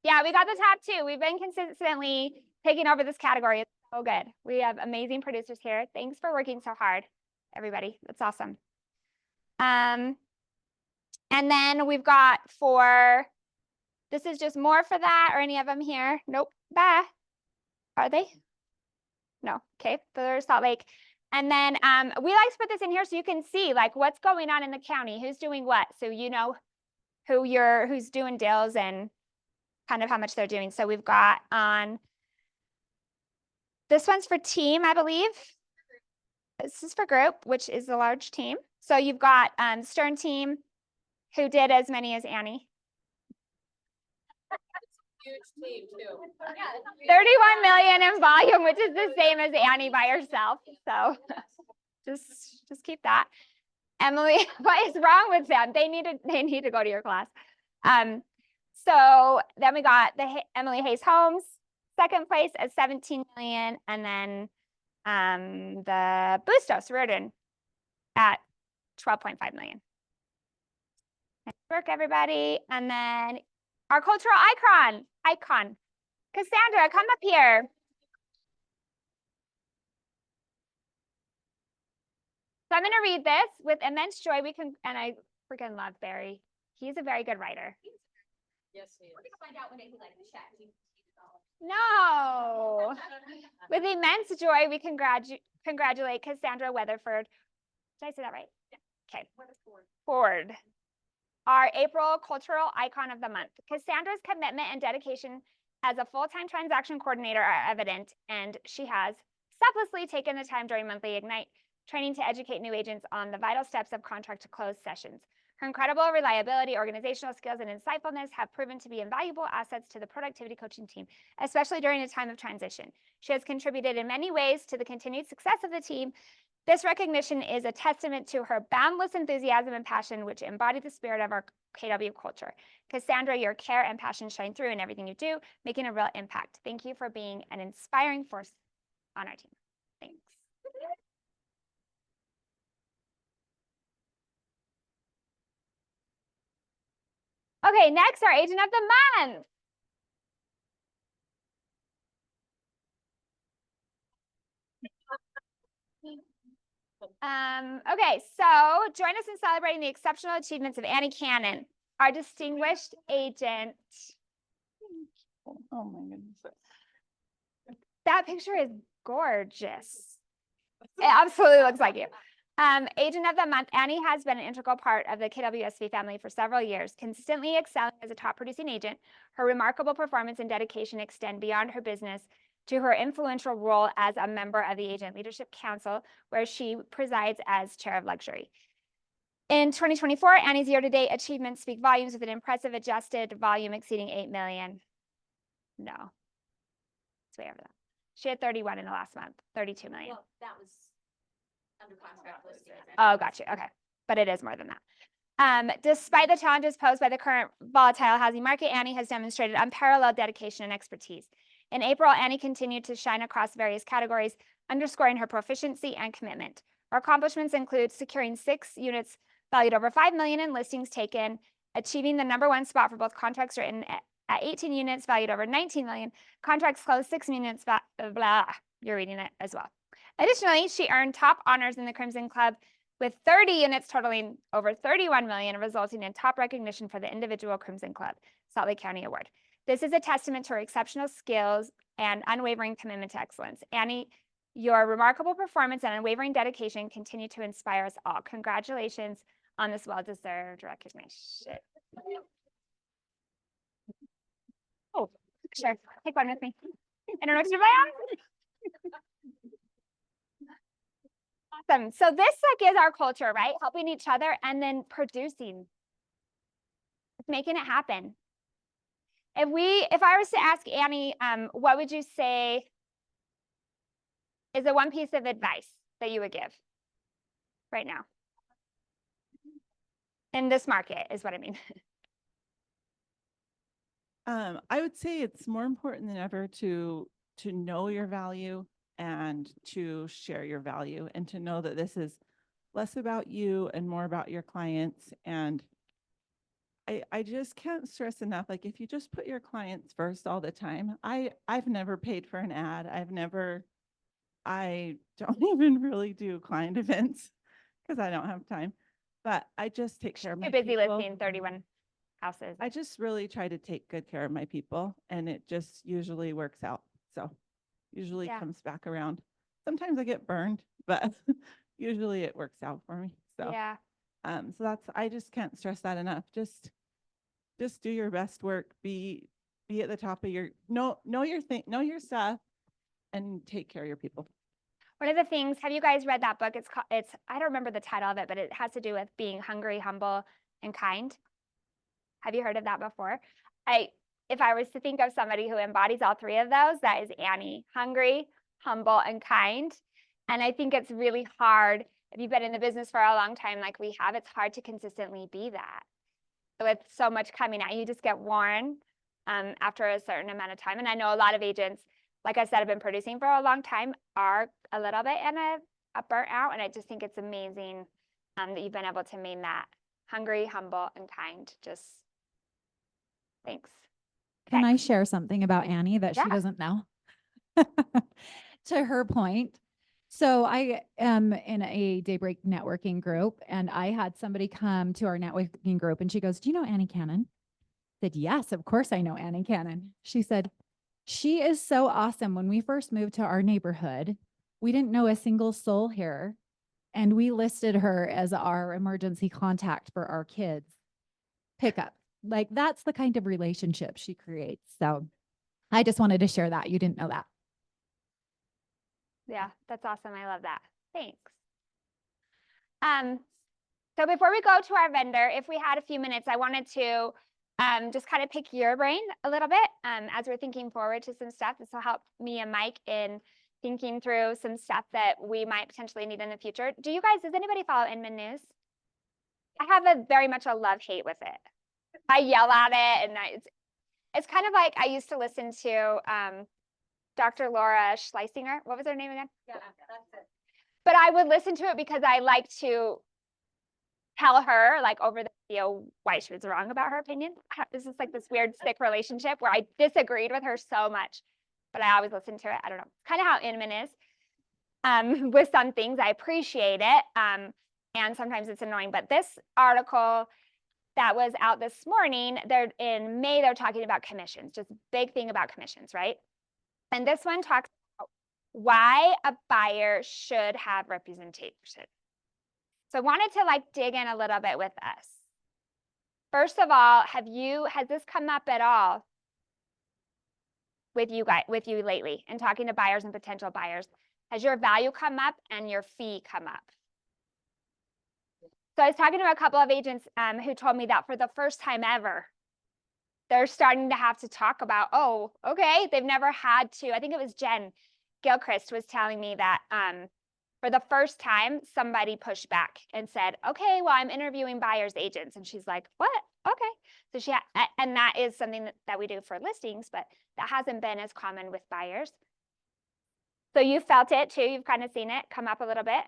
Yeah, we got the top two. We've been consistently taking over this category. It's so good. We have amazing producers here. Thanks for working so hard, everybody. That's awesome. And then we've got this is just more for that or any of them here. Nope. Bah. Are they? No. Okay. For Salt Lake. And then we like to put this in here so you can see like what's going on in the county, who's doing what. So you know who's doing deals and kind of how much they're doing. So we've got on this one's for team, I believe. This is for group, which is a large team. So you've got Stern team, who did as many as Annie. Huge team too. 31 million in volume, which is the same as Annie by herself. So just keep that. Emily, what is wrong with them? They need to go to your class. So then we got Emily Hayes Homes, second place at 17 million, and then the Bustos Reardon at 12.5 million. Nice work, everybody. And then our cultural icon, Cassandra, come up here. So I'm going to read this with immense joy. And I freaking love Barry. He's a very good writer. Yes, he is. We're gonna find out when he like check. No. With immense joy, we congratulate Cassandra Weatherford. Did I say that right? Yeah. Okay. Ford, our April Cultural Icon of the Month. Cassandra's commitment and dedication as a full-time transaction coordinator are evident, and she has selflessly taken the time during monthly Ignite training to educate new agents on the vital steps of contract to close sessions. Her incredible reliability, organizational skills, and insightfulness have proven to be invaluable assets to the productivity coaching team, especially during a time of transition. She has contributed in many ways to the continued success of the team. This recognition is a testament to her boundless enthusiasm and passion, which embody the spirit of our KW culture. Cassandra, your care and passion shine through in everything you do, making a real impact. Thank you for being an inspiring force on our team. Thanks. Okay, next, our agent of the month. Okay, so join us in celebrating the exceptional achievements of Annie Cannon, our distinguished agent. Oh my goodness. That picture is gorgeous. It absolutely looks like you. Agent of the month, Annie has been an integral part of the KWSV family for several years, consistently excelling as a top producing agent. Her remarkable performance and dedication extend beyond her business to her influential role as a member of the Agent Leadership Council, where she presides as chair of luxury. In 2024, Annie's year-to-date achievements speak volumes with an impressive adjusted volume exceeding 8 million. No, it's way over that. She had 31 in the last month, 32 million. Well, that was under contract listing. Oh, gotcha. Okay. But it is more than that. Despite the challenges posed by the current volatile housing market, Annie has demonstrated unparalleled dedication and expertise. In April, Annie continued to shine across various categories, underscoring her proficiency and commitment. Her accomplishments include securing 6 units valued over 5 million in listings taken, achieving the #1 spot for both contracts written at 18 units valued over 19 million, contracts closed 6 units, blah, you're reading it as well. Additionally, she earned top honors in the Crimson Club with 30 units totaling over 31 million, resulting in top recognition for the individual Crimson Club Salt Lake County Award. This is a testament to her exceptional skills and unwavering commitment to excellence. Annie, your remarkable performance and unwavering dedication continue to inspire us all. Congratulations on this well-deserved recognition. Oh, sure. Take one with me. I don't know what to do my own. Awesome. So this like is our culture, right? Helping each other and then producing. Making it happen. If I was to ask Annie, what would you say is the one piece of advice that you would give right now? In this market is what I mean. I would say it's more important than ever to know your value and to share your value and to know that this is less about you and more about your clients. And I just can't stress enough, like if you just put your clients first all the time, I've never paid for an ad. I don't even really do client events because I don't have time, but I just take care of my Too busy people. listing 31 houses. I just really try to take good care of my people, and it just usually works out. So usually Yeah. comes back around. Sometimes I get burned, but usually it works out for me. So Yeah. so I just can't stress that enough. Just do your best work. Be at the top of your know your thing, know your stuff, and take care of your people. One of the things, have you guys read that book? It's called, I don't remember the title of it, but it has to do with being hungry, humble, and kind. Have you heard of that before? If I was to think of somebody who embodies all three of those, that is Annie. Hungry, humble, and kind. And I think it's really hard, if you've been in the business for a long time like we have, it's hard to consistently be that. With so much coming at you, just get worn after a certain amount of time. And I know a lot of agents, like I said, have been producing for a long time, are a little bit in a burnt out. And I just think it's amazing that you've been able to maintain that. Hungry, humble, and kind. Just thanks. Can Okay. I share something about Annie that Yeah. she doesn't know? To her point. So I am in a Daybreak networking group, and I had somebody come to our networking group, and she goes, "Do you know Annie Cannon?" I said, "Yes, of course I know Annie Cannon." She said, "She is so awesome. When we first moved to our neighborhood, we didn't know a single soul here, and we listed her as our emergency contact for our kids' pickup." Like, that's the kind of relationship she creates. So I just wanted to share that. You didn't know that. Yeah, that's awesome. I love that. Thanks. So before we go to our vendor, if we had a few minutes, I wanted to just kind of pick your brain a little bit as we're thinking forward to some stuff. This will help me and Mike in thinking through some stuff that we might potentially need in the future. Does anybody follow Inman News? I have very much a love-hate with it. I yell at it, and it's kind of like I used to listen to Dr. Laura Schleisinger. What was her name again? Yeah, that's it. But I would listen to it because I like to tell her, like, over the video why she was wrong about her opinion. This is like this weird sick relationship where I disagreed with her so much, but I always listen to it. I don't know. Kind of how Inman is. With some things, I appreciate it. And sometimes it's annoying. But this article that was out this morning, in May, they're talking about commissions, just big thing about commissions, right? And this one talks about why a buyer should have representation. So I wanted to dig in a little bit with us. First of all, has this come up at all with you lately in talking to buyers and potential buyers? Has your value come up and your fee come up? So I was talking to a couple of agents who told me that for the first time ever, they're starting to have to talk about, oh, okay, they've never had to. I think it was Jen Gilchrist was telling me that for the first time, somebody pushed back and said, okay, well, I'm interviewing buyers agents. And she's like, what? Okay. So and that is something that we do for listings, but that hasn't been as common with buyers. So you felt it too. You've kind of seen it come up a little bit.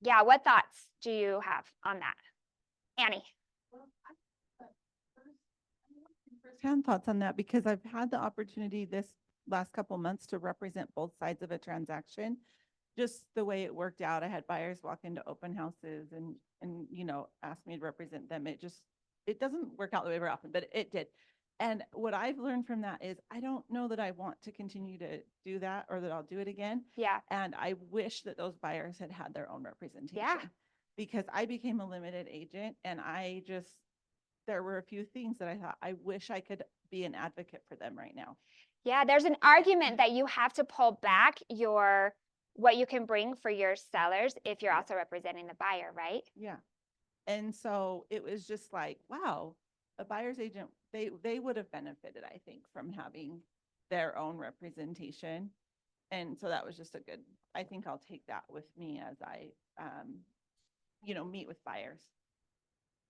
Yeah. What thoughts do you have on that? Annie. Firsthand thoughts on that, because I've had the opportunity this last couple months to represent both sides of a transaction. Just the way it worked out, I had buyers walk into open houses and ask me to represent them. It doesn't work out the way very often, but it did. And what I've learned from that is I don't know that I want to continue to do that, or that I'll do it again. Yeah. And I wish that those buyers had had their own representation. Yeah. Because I became a limited agent, and there were a few things that I thought I wish I could be an advocate for them right now. Yeah, there's an argument that you have to pull back what you can bring for your sellers if you're also representing the buyer, right? Yeah. And so it was just like, wow, a buyer's agent, they would have benefited, I think, from having their own representation. And so that was just I think I'll take that with me as I, meet with buyers.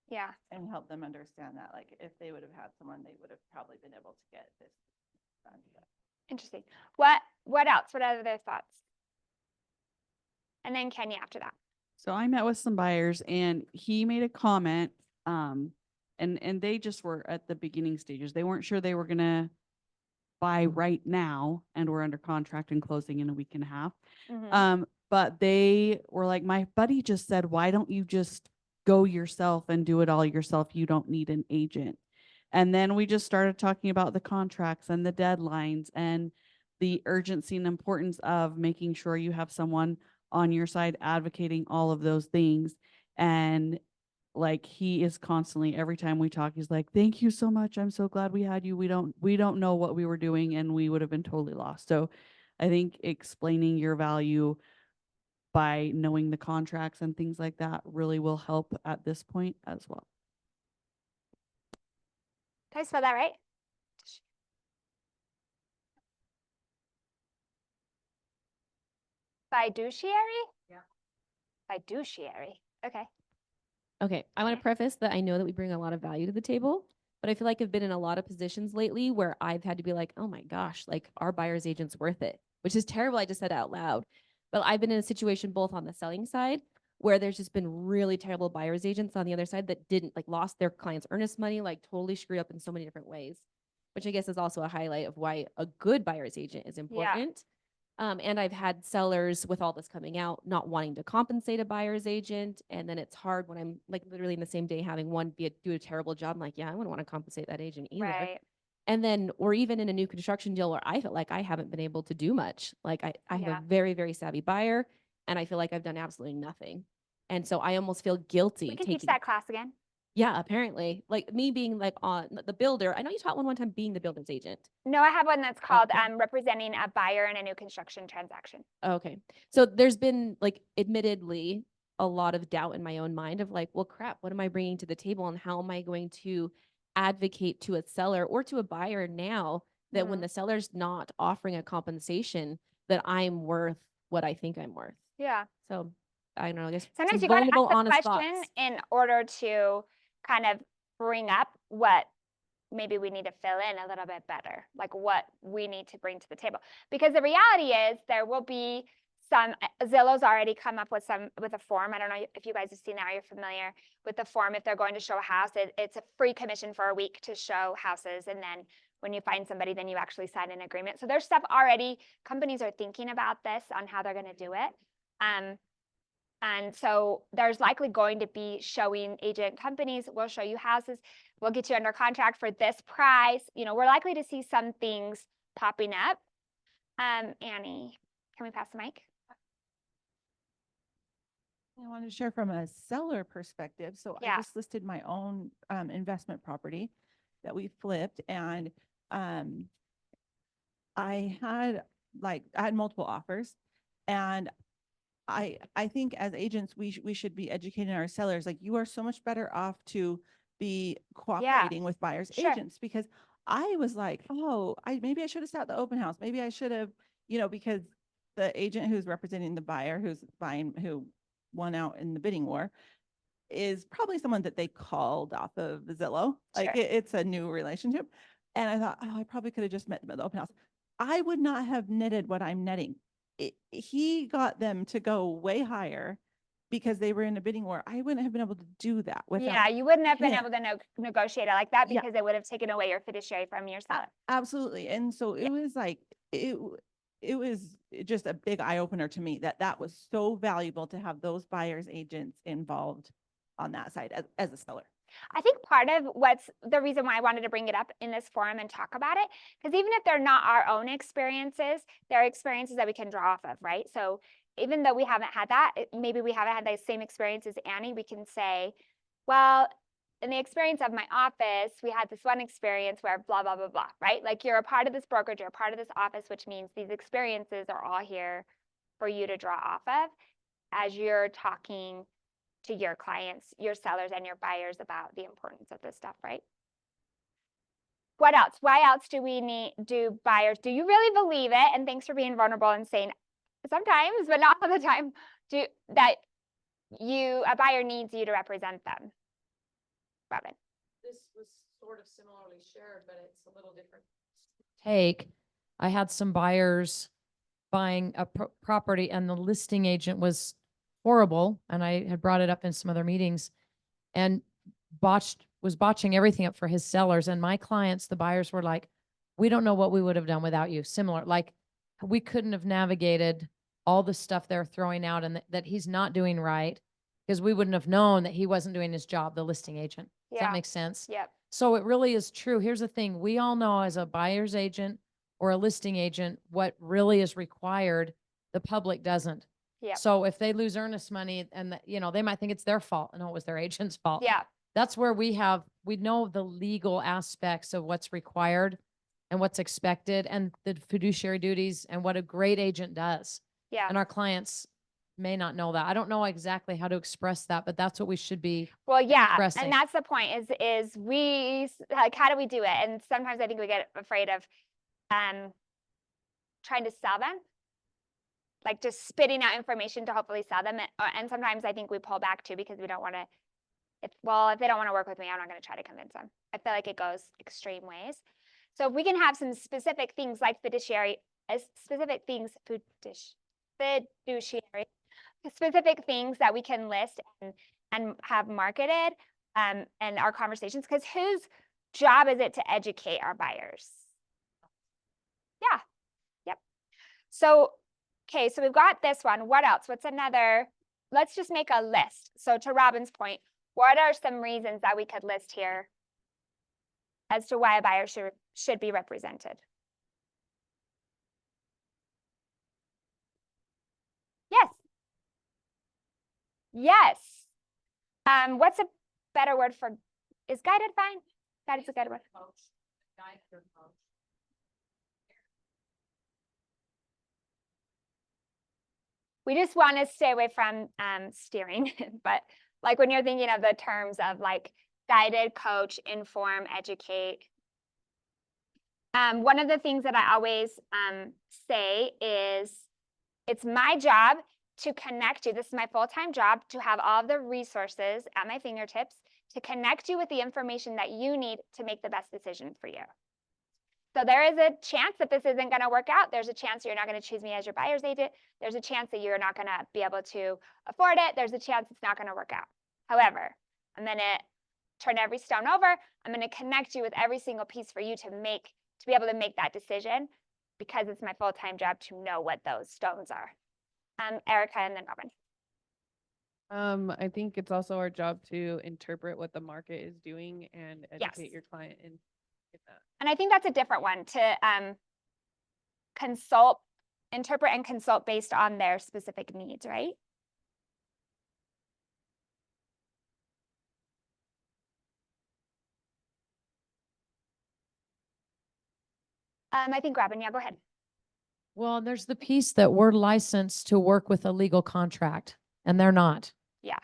Yeah. And help them understand that, like, if they would have had someone, they would have probably been able to get this done. Interesting. What else? What other thoughts? And then Kenya after that. So I met with some buyers and he made a comment, and they just were at the beginning stages. They weren't sure they were gonna buy right now and we're under contract and closing in a week and a half. But they were like, my buddy just said, why don't you just go yourself and do it all yourself? You don't need an agent. And then we just started talking about the contracts and the deadlines and the urgency and importance of making sure you have someone on your side advocating all of those things. And like, he is constantly, every time we talk, he's like, thank you so much. I'm so glad we had you. We don't know what we were doing and we would have been totally lost. So I think explaining your value by knowing the contracts and things like that really will help at this point as well. Did I spell that right? Fiduciary? Yeah. Fiduciary. Okay. Okay, I want Okay. to preface that I know that we bring a lot of value to the table, but I feel like I've been in a lot of positions lately where I've had to be like, oh my gosh, like our buyer's agent's worth it, which is terrible. I just said it out loud. But I've been in a situation both on the selling side where there's just been really terrible buyer's agents on the other side that didn't like lost their clients' earnest money, like totally screwed up in so many different ways, which I guess is also a highlight of why a good buyer's agent is important. And I've had sellers with all this coming out not wanting to compensate a buyer's agent. And then it's hard when I'm like literally in the same day having one do a terrible job. I'm like, yeah, I wouldn't want to compensate that agent either. Right. And then, or even in a new construction deal where I felt like I haven't been able to do much. Like I have Yeah. a very, very savvy buyer and I feel like I've done absolutely nothing. And so I almost feel guilty We can taking teach that class again. Yeah, apparently. Like me being like on the builder. I know you taught one time being the builder's agent. No, I have one that's called Okay. representing a buyer in a new construction transaction. Okay. So there's been like admittedly a lot of doubt in my own mind of like, well, crap, what am I bringing to the table and how am I going to advocate to a seller or to a buyer now that when the seller's not offering a compensation that I'm worth what I think I'm worth. Yeah. So I don't know, I guess Sometimes some you got to ask vulnerable, the honest question thoughts. in order to kind of bring up what maybe we need to fill in a little bit better, like what we need to bring to the table. Because the reality is there will be some, Zillow's already come up with a form. I don't know if you guys have seen that or you're familiar with the form. If they're going to show a house, it's a free commission for a week to show houses. And then when you find somebody, then you actually sign an agreement. So there's stuff already, companies are thinking about this on how they're going to do it. And so there's likely going to be showing agent companies, we'll show you houses, we'll get you under contract for this price. You know, we're likely to see some things popping up. Annie, can we pass the mic? I wanted to share from a seller perspective. So Yeah. I just listed my own investment property that we flipped, and I had multiple offers, and I think as agents we should be educating our sellers. Like, you are so much better off to be cooperating with buyers agents, because I was like, oh, maybe I should have sat at the open house. Maybe I should have, because the agent who's representing the buyer who's buying, who won out in the bidding war, is probably someone that they called off of Zillow. Like, it's a new relationship. And I thought, oh, I probably could have just met them at the open house. I would not have netted what I'm netting. He got them to go way higher because they were in a bidding war. I wouldn't have been able to do that without. Yeah, you wouldn't have been him. able to negotiate it like that because they would have taken away your fiduciary from your seller. Absolutely. And so it was like, it was just a big eye opener to me that was so valuable to have those buyers agents involved on that side as a seller. I think part of what's the reason why I wanted to bring it up in this forum and talk about it, because even if they're not our own experiences, they're experiences that we can draw off of, right? So even though we haven't had that, maybe we haven't had the same experience as Annie, we can say, well, in the experience of my office, we had this one experience where blah, blah, blah, blah, right? Like, you're a part of this brokerage, you're a part of this office, which means these experiences are all here for you to draw off of as you're talking to your clients, your sellers, and your buyers about the importance of this stuff, right? What else? Why else do buyers, do you really believe it? And thanks for being vulnerable and saying sometimes, but not all the time, that a buyer needs you to represent them. Robin. This was sort of similarly shared, but it's a little different. I had some buyers buying a property and the listing agent was horrible. And I had brought it up in some other meetings and was botching everything up for his sellers. And my clients, the buyers were like, we don't know what we would have done without you. Similar, like we couldn't have navigated all the stuff they're throwing out and that he's not doing right because we wouldn't have known that he wasn't doing his job, the listing agent. Does that make sense? Yep. So it really is true. Here's the thing. We all know as a buyer's agent or a listing agent, what really is required, the public doesn't. Yep. So if they lose earnest money and, they might think it's their fault. No, it was their agent's fault. Yeah. That's where we know the legal aspects of what's required and what's expected and the fiduciary duties and what a great agent does. Yeah. And our clients may not know that. I don't know exactly how to express that, but that's what we should be. Well, yeah. expressing. And that's the point is we, like, how do we do it? And sometimes I think we get afraid of trying to sell them, like just spitting out information to hopefully sell them. And sometimes I think we pull back too because we don't want to, if they don't want to work with me, I'm not going to try to convince them. I feel like it goes extreme ways. So if we can have some specific things like fiduciary, specific things that we can list and have marketed and our conversations, because whose job is it to educate our buyers? Yeah. Yep. So, okay, so we've got this one. What else? What's another? Let's just make a list. So to Robin's point, what are some reasons that we could list here as to why a buyer should be represented? Yes. Yes. What's a better word for, is guided fine? Guided's a good word. We just want to stay away from steering, but like when you're thinking of the terms of like guided, coach, inform, educate. One of the things that I always say is it's my job to connect you. This is my full-time job, to have all the resources at my fingertips to connect you with the information that you need to make the best decision for you. So there is a chance that this isn't going to work out. There's a chance you're not going to choose me as your buyer's agent. There's a chance that you're not going to be able to afford it. There's a chance it's not going to work out. However, I'm going to turn every stone over. I'm going to connect you with every single piece for you to be able to make that decision, because it's my full-time job to know what those stones are. Erica and then Robin. I think it's also our job to interpret what the market is doing and educate your client in that. And I think that's a different one, to interpret and consult based on their specific needs, right? I think Robin, yeah, go ahead. Well, there's the piece that we're licensed to work with a legal contract and they're not. Yeah.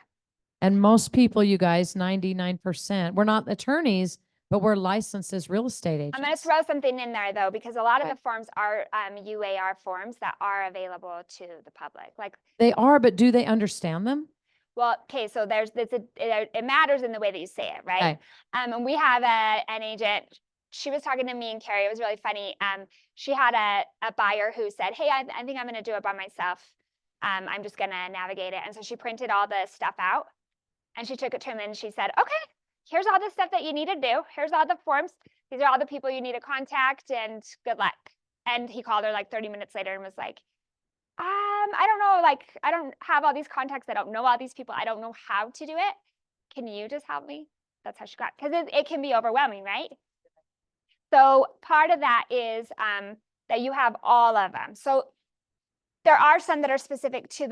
And most people, you guys, 99%, we're not attorneys, but we're licensed as real estate agents. I'm going to throw something in there though, because a lot of the forms are UAR forms that are available to the public. Like they are, but do they understand them? Well, okay, so it matters in the way that you say it, right? Okay. And we have an agent. She was talking to me and Carrie. It was really funny. She had a buyer who said, hey, I think I'm going to do it by myself. I'm just going to navigate it. And so she printed all the stuff out and she took it to him and she said, okay, here's all the stuff that you need to do. Here's all the forms. These are all the people you need to contact and good luck. And he called her like 30 minutes later and was like, I don't know, like, I don't have all these contacts. I don't know all these people. I don't know how to do it. Can you just help me? That's how she got, because it can be overwhelming, right? So part of that is that you have all of them. So there are some that are specific to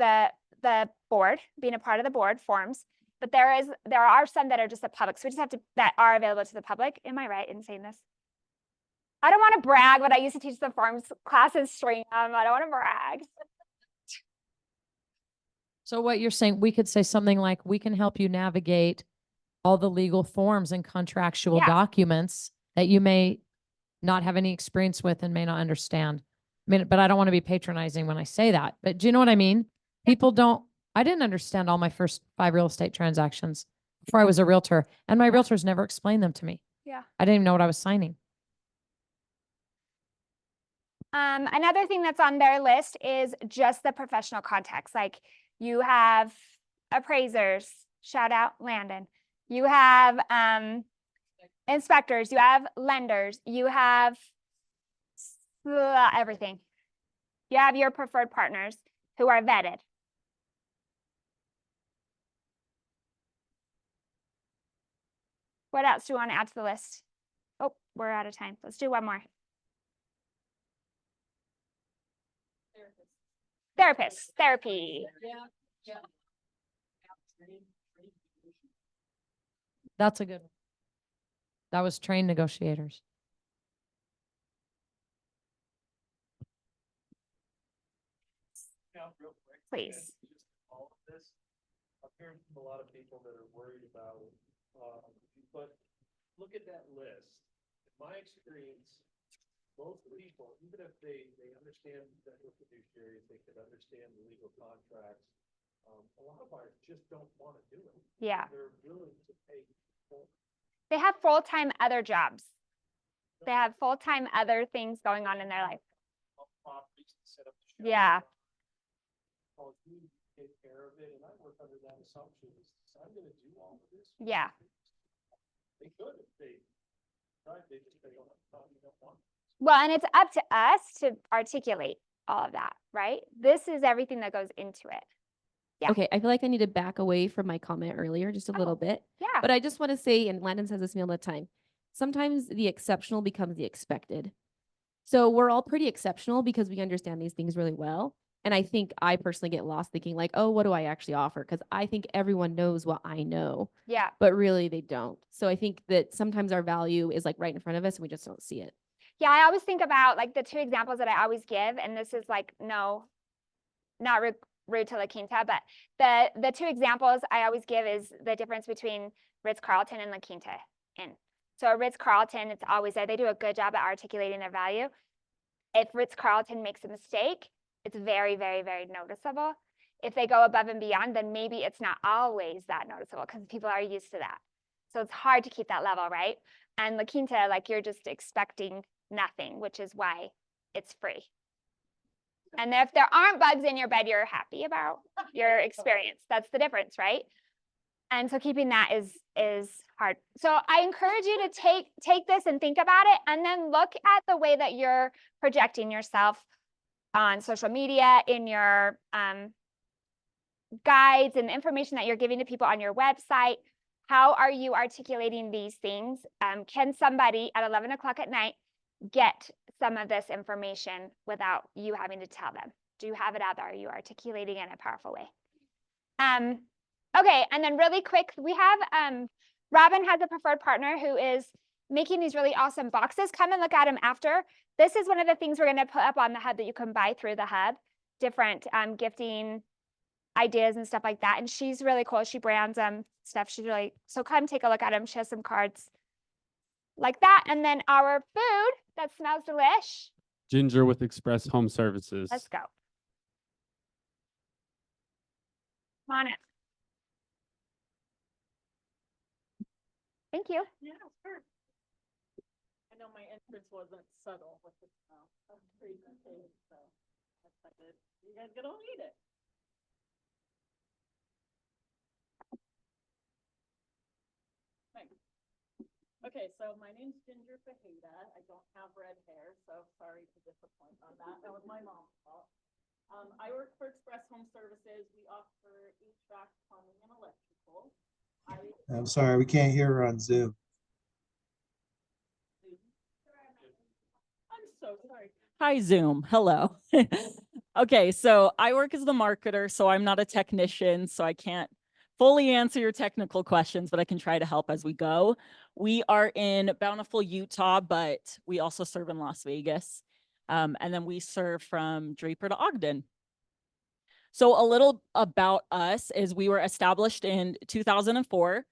the board, being a part of the board forms, but there are some that are just the public. So we just have to, that are available to the public. Am I right in saying this? I don't want to brag, but I used to teach the forms classes stream. I don't want to brag. So what you're saying, we could say something like, we can help you navigate all the legal forms and contractual documents that you may not have any experience with and may not understand. I mean, but I don't want to be patronizing when I say that, but do you know what I mean? People I didn't understand all my first 5 real estate transactions before I was a realtor, and my realtors never explained them to me. Yeah. I didn't even know what I was signing. Another thing that's on their list is just the professional contacts. Like You have appraisers, shout out Landon. You have inspectors, you have lenders, you have everything. You have your preferred partners who are vetted. What else do you want to add to the list? Oh, we're out of time. Let's do one more. Therapists, therapy. That's a good one. That was trained negotiators. Please. All of this, I'm hearing from a lot of people that are worried about, but look at that list. In my experience, most people, even if they understand that we're fiduciaries, they can understand the legal contracts. A lot of buyers just don't want to do it. Yeah. They're willing to pay. They have full-time other jobs. They have full-time other things going on in their life. Yeah. You take care of it, and I work under that assumption. I'm going to do all of this. Yeah. They could if they tried. They don't want. Well, and it's up to us to articulate all of that, right? This is everything that goes into it. Yeah. Okay, I feel like I need to back away from my comment earlier just a little bit. Yeah. But I just want to say, and Landon says this to me all the time, sometimes the exceptional becomes the expected. So we're all pretty exceptional because we understand these things really well. And I think I personally get lost thinking like, oh, what do I actually offer? Because I think everyone knows what I know. Yeah. But really they don't. So I think that sometimes our value is like right in front of us and we just don't see it. Yeah, I always think about like the two examples that I always give, and this is like, no, not rude to La Quinta, but the two examples I always give is the difference between Ritz-Carlton and La Quinta Inn. So at Ritz-Carlton, it's always there. They do a good job at articulating their value. If Ritz-Carlton makes a mistake, it's very, very, very noticeable. If they go above and beyond, then maybe it's not always that noticeable because people are used to that. So it's hard to keep that level, right? And La Quinta, like you're just expecting nothing, which is why it's free. And if there aren't bugs in your bed, you're happy about your experience. That's the difference, right? And so keeping that is hard. So I encourage you to take this and think about it, and then look at the way that you're projecting yourself on social media, in your guides and the information that you're giving to people on your website. How are you articulating these things? Can somebody at 11 o'clock at night get some of this information without you having to tell them? Do you have it out there? Are you articulating it in a powerful way? Okay, and then really quick, we have Robin has a preferred partner who is making these really awesome boxes. Come and look at them after. This is one of the things we're going to put up on the hub that you can buy through the hub, different gifting ideas and stuff like that. And she's really cool. She brands stuff. She's really, so come take a look at them. She has some cards like that. And then our food that smells delish. Ginger with Express Home Services. Let's go. Come on in. Thank you. Yeah, sure. I know my entrance wasn't subtle with the smell. I'm pretty contained, so I decided you guys gonna eat it. Thanks. Okay, so my name's Ginger Fajeda. I don't have red hair, so sorry to disappoint on that. That was my mom's fault. I work for Express Home Services. We offer HVAC, plumbing, and electrical. I'm sorry, we can't hear her on Zoom. I'm so sorry. Hi, Zoom. Hello. Okay, so I work as the marketer, so I'm not a technician, so I can't fully answer your technical questions, but I can try to help as we go. We are in Bountiful, Utah, but we also serve in Las Vegas. And then we serve from Draper to Ogden. So a little about us is we were established in 2004.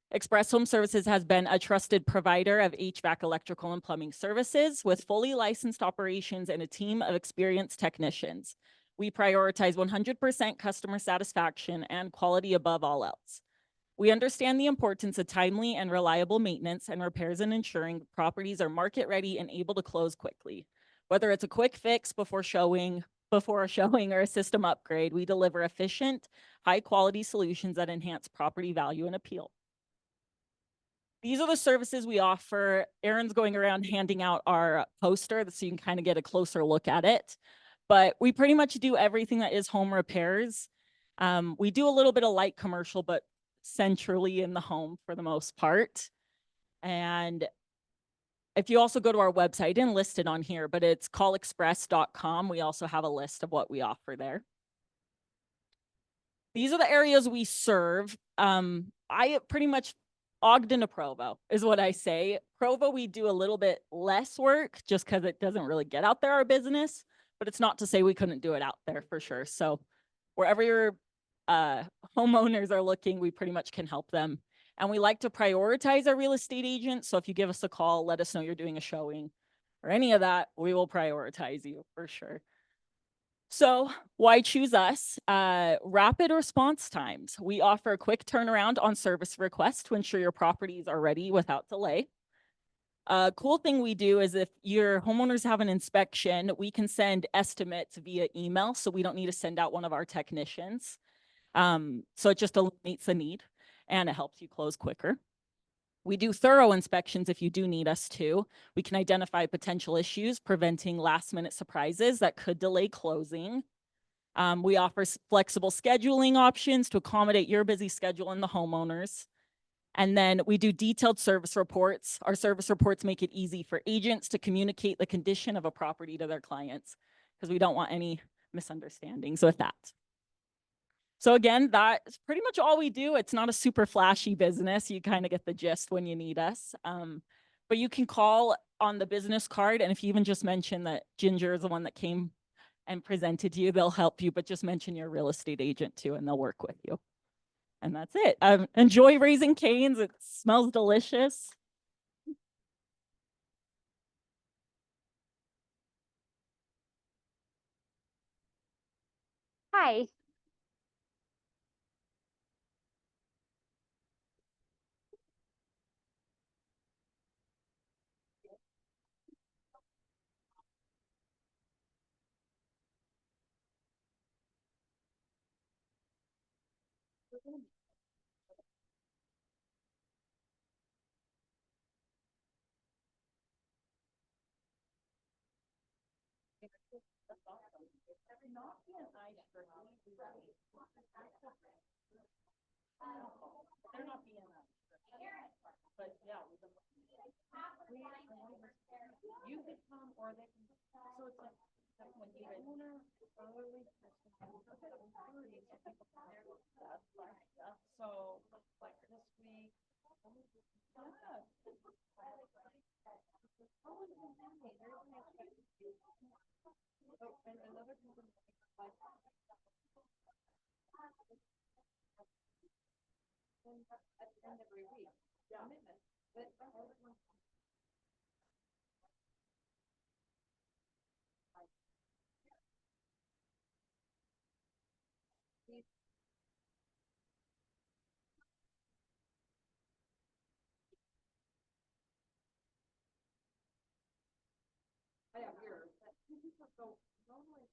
Express Home Services has been a trusted provider of HVAC, electrical, and plumbing services with fully licensed operations and a team of experienced technicians. We prioritize 100% customer satisfaction and quality above all else. We understand the importance of timely and reliable maintenance and repairs and ensuring properties are market ready and able to close quickly. Whether it's a quick fix before showing before a showing or a system upgrade. We deliver efficient, high-quality solutions that enhance property value and appeal. These are the services we offer. Erin's going around handing out our poster so you can kind of get a closer look at it. But we pretty much do everything that is home repairs. We do a little bit of light commercial, but centrally in the home for the most part. And if you also go to our website, I didn't list it on here, but it's callexpress.com. We also have a list of what we offer there. These are the areas we serve. I pretty much Ogden to Provo is what I say. Provo, we do a little bit less work just because it doesn't really get out there, our business, but it's not to say we couldn't do it out there for sure. So wherever your homeowners are looking, we pretty much can help them. And we like to prioritize our real estate agents. So if you give us a call, let us know you're doing a showing or any of that, we will prioritize you for sure. So why choose us? Rapid response times. We offer a quick turnaround on service requests to ensure your properties are ready without delay. A cool thing we do is if your homeowners have an inspection, we can send estimates via email, so we don't need to send out one of our technicians. So it just eliminates the need and it helps you close quicker. We do thorough inspections if you do need us to. We can identify potential issues, preventing last-minute surprises that could delay closing. We offer flexible scheduling options to accommodate your busy schedule and the homeowners. And then we do detailed service reports. Our service reports make it easy for agents to communicate the condition of a property to their clients because we don't want any misunderstandings with that. So again, that's pretty much all we do. It's not a super flashy business. You kind of get the gist when you need us. But you can call on the business card. And if you even just mention that Ginger is the one that came and presented to you, they'll help you, but just mention your real estate agent too, and they'll work with you. And that's it. Enjoy raising canes. It smells delicious. Hi. You could come or they can, so it's like, when you owner, early, so like this week. And another company. At the end of every week, commitment, but I have yours. So normally.